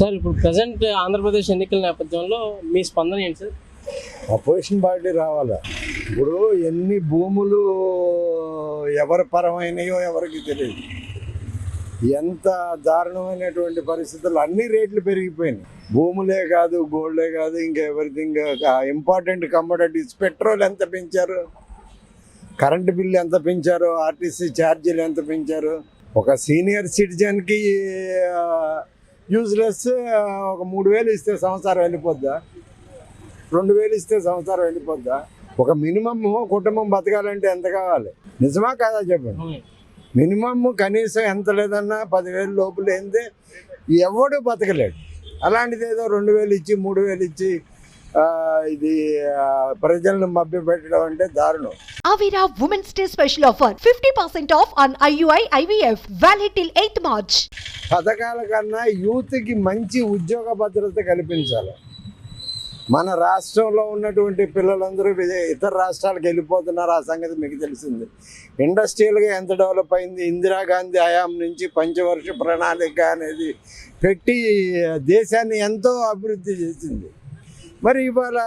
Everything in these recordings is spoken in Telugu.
సార్ ఇప్పుడు ప్రజెంట్ ఆంధ్రప్రదేశ్ ఎన్నికల నేపథ్యంలో మీ స్పందన ఏంటి సార్? అపోజిషన్ పార్టీ రావాలా. ఇప్పుడు ఎన్ని భూములు ఎవరి పరమైనయో ఎవరికి తెలియదు. ఎంత దారుణమైనటువంటి పరిస్థితులు, అన్ని రేట్లు పెరిగిపోయినాయి. భూములే కాదు, గోల్డే కాదు, ఇంకా ఎవ్రీథింగ్ ఇంపార్టెంట్ కమోడిటీస్. పెట్రోల్ ఎంత పెంచారు, కరెంటు బిల్లు ఎంత పెంచారు, ఆర్టీసీ ఛార్జీలు ఎంత పెంచారు. ఒక సీనియర్ సిటిజన్కి యూజ్లెస్ ఒక 3,000 ఇస్తే సంవత్సరం వెళ్ళిపోద్దా, 2,000 ఇస్తే సంవత్సరం వెళ్ళిపోద్దా? ఒక మినిమమ్ కుటుంబం బతకాలంటే ఎంత కావాలి? నిజమా కాదా చెప్పండి. మినిమమ్ కనీసం ఎంత లేదన్నా 10,000 లోపు లేనిదే ఎవడు బతకలేడు. అలాంటిది ఏదో 2,000 ఇచ్చి 3,000 ఇచ్చి ఇది ప్రజలను మభ్య పెట్టడం అంటే దారుణం. Avira Women's Day special offer 50% off on IUI IVF valid till 8th March. పథకాల కన్నా యూత్కి మంచి ఉద్యోగ భద్రత కల్పించాలి. మన రాష్ట్రంలో ఉన్నటువంటి పిల్లలందరూ ఇతర రాష్ట్రాలకు వెళ్ళిపోతున్నారు. ఆ సంగతి మీకు తెలిసింది. ఇండస్ట్రియల్గా ఎంత డెవలప్ అయింది. ఇందిరాగాంధీ హయాం నుంచి పంచవర్ష ప్రణాళిక అనేది పెట్టి దేశాన్ని ఎంతో అభివృద్ధి చేసింది. మరి ఇవాళ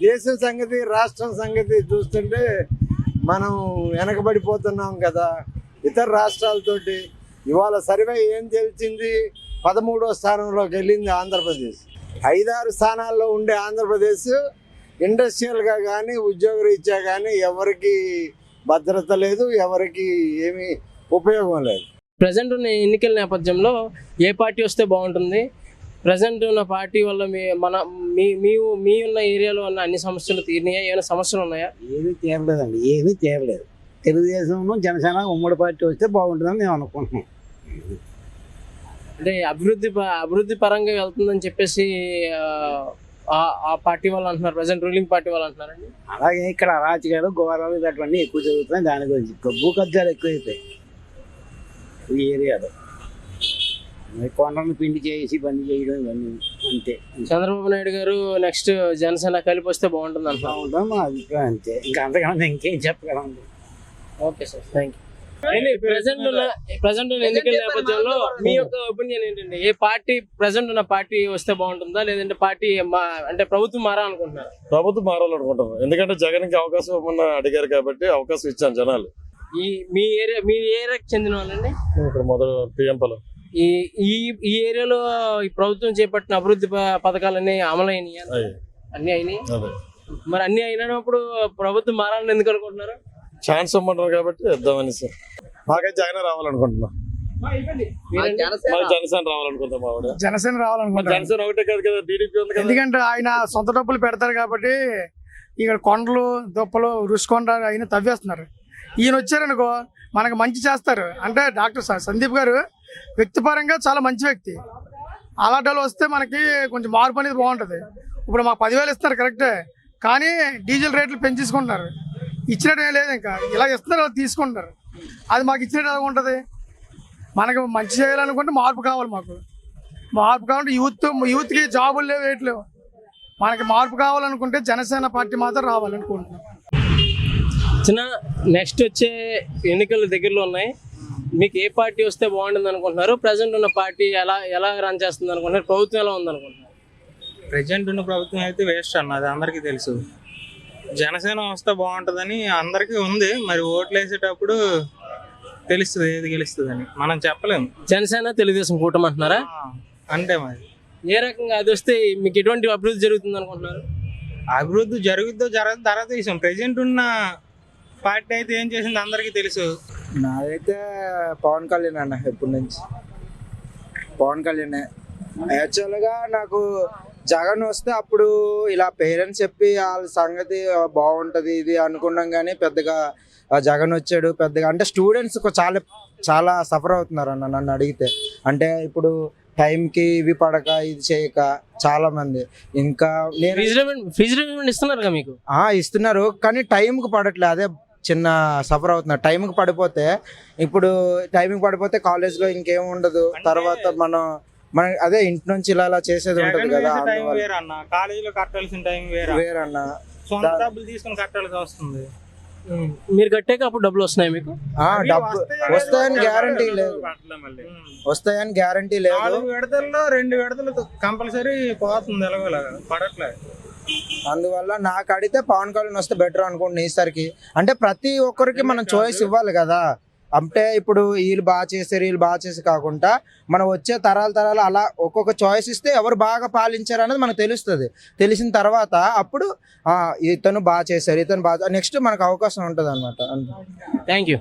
దేశం సంగతి, రాష్ట్రం సంగతి చూస్తుంటే మనం వెనకబడిపోతున్నాం కదా ఇతర రాష్ట్రాలతోటి. ఇవాళ సర్వే ఏం తెలిసింది, 13వ స్థానంలోకి వెళ్ళింది ఆంధ్రప్రదేశ్. 5-6 స్థానాల్లో ఉండే ఆంధ్రప్రదేశ్ ఇండస్ట్రియల్గా కానీ ఉద్యోగరీత్యా కానీ ఎవరికి భద్రత లేదు, ఎవరికి ఏమీ ఉపయోగం లేదు. ప్రజెంట్ ఉన్న ఎన్నికల నేపథ్యంలో ఏ పార్టీ వస్తే బాగుంటుంది? ప్రజెంట్ ఉన్న పార్టీ వల్ల మీ ఉన్న ఏరియాలో ఉన్న అన్ని సమస్యలు తీరినాయా? ఏమైనా సమస్యలు ఉన్నాయా? ఏమీ తీరలేదండి, ఏమీ తీరలేదు. తెలుగుదేశం జనసేన ఉమ్మడి పార్టీ వస్తే బాగుంటుందని మేము అనుకుంటున్నాం. అంటే అభివృద్ధి పరంగా వెళ్తుందని చెప్పేసి ఆ పార్టీ వాళ్ళు అంటున్నారు, ప్రజెంట్ రూలింగ్ పార్టీ వాళ్ళు అంటున్నారండి. అలాగే ఇక్కడ రాజకీయాలు ఘోరాలు ఇలాంటివన్నీ ఎక్కువ జరుగుతున్నాయి. దాని గురించి భూ కబ్జాలు ఎక్కువైపోయాయి ఈ ఏరియాలో. కొండలను పిండి చేసి బంద్ చేయడం ఇవన్నీ అంతే. చంద్రబాబు నాయుడు గారు నెక్స్ట్ జనసేన కలిపి వస్తే బాగుంటుంది అంటున్నా. బాగుంటుంది మా అభిప్రాయం అంతే. ఇంకా అంతకన్నా ఇంకేం చెప్పగలం. Okay sir, thank you. Present ఉన్న ఎన్నికల నేపథ్యంలో మీ యొక్క ఒపీనియన్ ఏంటండి? ఏ పార్టీ ప్రజెంట్ ఉన్న పార్టీ వస్తే బాగుంటుందా, లేదంటే పార్టీ అంటే ప్రభుత్వం మారాలనుకుంటున్నారు? ప్రభుత్వం మారాలనుకుంటున్నాం. ఎందుకంటే జగన్కి అవకాశం ఇవ్వమని అడిగారు కాబట్టి అవకాశం ఇచ్చాను జనాలు. మీ ఏరియాకి చెందిన వాళ్ళండి? ఇక్కడ మొదలు పిఎంపలో ఈ ఏరియాలో ఈ ప్రభుత్వం చేపట్టిన అభివృద్ధి పథకాలన్నీ అమలైనయా? అన్ని అయినాయి. మరి అన్ని అయినప్పుడు ప్రభుత్వం మారాలని ఎందుకు అనుకుంటున్నారు? ఛాన్స్ ఇవ్వమంటారు కాబట్టి ఇద్దామని సార్. మాకైతే జగన్ రావాలనుకుంటున్నాం. జనసేన రావాలనుకుంటాం. జనసేన రావాలనుకుంటాం. జనసేన ఒకటే కాదు కదా, టీడీపీ ఉంది కదా. ఎందుకంటే ఆయన సొంత డబ్బులు పెడతారు కాబట్టి ఇక్కడ కొండలు దుప్పలు రుషికొండ అయినా తవ్వేస్తున్నారు. ఈయన వచ్చారనుకో మనకు మంచి చేస్తారు. అంటే డాక్టర్ సందీప్ గారు వ్యక్తిపరంగా చాలా మంచి వ్యక్తి. అలాంటి వాళ్ళు వస్తే మనకి కొంచెం మార్పు అనేది బాగుంటుంది. ఇప్పుడు మాకు 10,000 ఇస్తున్నారు కరెక్టే, కానీ డీజిల్ రేట్లు పెంచేసుకుంటున్నారు. ఇచ్చినట్టు ఏం లేదు, ఇంకా ఇలా ఇస్తున్నారు వాళ్ళు తీసుకుంటారు. అది మాకు ఇచ్చినట్టు ఎలా ఉంటుంది? మనకు మంచి చేయాలనుకుంటే మార్పు కావాలి. మార్పు కావాలంటే యూత్కి జాబులు లేవు, రేట్లు లేవు. మనకి మార్పు కావాలనుకుంటే జనసేన పార్టీ మాత్రం రావాలనుకుంటున్నాం. నెక్స్ట్ వచ్చే ఎన్నికలు దగ్గరలో ఉన్నాయి. మీకు ఏ పార్టీ వస్తే బాగుంటుంది అనుకుంటున్నారు? ప్రజెంట్ ఉన్న పార్టీ ఎలా రన్ చేస్తుంది అనుకుంటున్నారు? ప్రభుత్వం ఎలా ఉంది అనుకుంటున్నారు? ప్రజెంట్ ఉన్న ప్రభుత్వం అయితే వేస్ట్ అన్న, అది అందరికీ తెలుసు. జనసేన వస్తే బాగుంటుందని అందరికీ ఉంది. మరి ఓట్లు వేసేటప్పుడు తెలుస్తుంది ఏది గెలుస్తుందని, మనం చెప్పలేము. జనసేన తెలుగుదేశం కూటమి అంటున్నారా? అంటే మరి ఏ రకంగా అది వస్తే మీకు ఎటువంటి అభివృద్ధి జరుగుతుంది అనుకుంటున్నారు? అభివృద్ధి జరుగుద్దో జరగదు తర్వాత విషయం. ప్రజెంట్ ఉన్న పార్టీ అయితే ఏం చేసింది అందరికీ తెలుసు. నాదైతే పవన్ కళ్యాణ్ అన్న. ఎప్పటి నుంచి పవన్ కళ్యాణ్. యాక్చువల్గా నాకు జగన్ వస్తే అప్పుడు ఇలా పేరెంట్స్ చెప్పి వాళ్ళ సంగతి బాగుంటుంది ఇది అనుకున్నాం, కానీ పెద్దగా జగన్ వచ్చాడు పెద్దగా. అంటే స్టూడెంట్స్ చాలా సఫర్ అవుతున్నారు అన్న నన్ను అడిగితే. అంటే ఇప్పుడు టైంకి ఇవి పడక ఇది చేయక చాలా మంది. ఇంకా ఇస్తున్నారు మీకు? ఇస్తున్నారు, కానీ టైంకి పడట్లేదు. అదే చిన్న సఫర్ అవుతున్నారు. టైంకి పడిపోతే ఇప్పుడు కాలేజ్లో ఇంకేం ఉండదు. తర్వాత మన అదే ఇంటి నుంచి ఇలా చేసేది ఉంటుంది కదా. కాలేజీలో కట్టాల్సిన టైం వేరన్నా, సొంత డబ్బులు తీసుకుని కట్టాల్సి వస్తుంది. మీరు కట్టాక అప్పుడు డబ్బులు వస్తున్నాయి మీకు? డబ్బు వస్తాయని గ్యారంటీ లేదు, వస్తాయని గ్యారంటీ లేదు. 4 విడతల్లో 2 విడతలు కంపల్సరీ పోతుంది, ఎలాగోలాగా పడట్లేదు. అందువల్ల నాకు అడిగితే పవన్ కళ్యాణ్ వస్తే బెటర్ అనుకుంటున్నాను ఈసారికి. అంటే ప్రతి ఒక్కరికి మనం చాయిస్ ఇవ్వాలి కదా. అంటే ఇప్పుడు వీళ్ళు బాగా చేశారు వీళ్ళు బాగా చేసి కాకుండా మనం వచ్చే తరాలు అలా ఒక్కొక్క చాయిస్ ఇస్తే ఎవరు బాగా పాలించారు అనేది మనకు తెలుస్తుంది. తెలిసిన తర్వాత అప్పుడు ఇతను బాగా చేశారు ఇతను బాగా నెక్స్ట్ మనకు అవకాశం ఉంటుంది అనమాట. Thank you.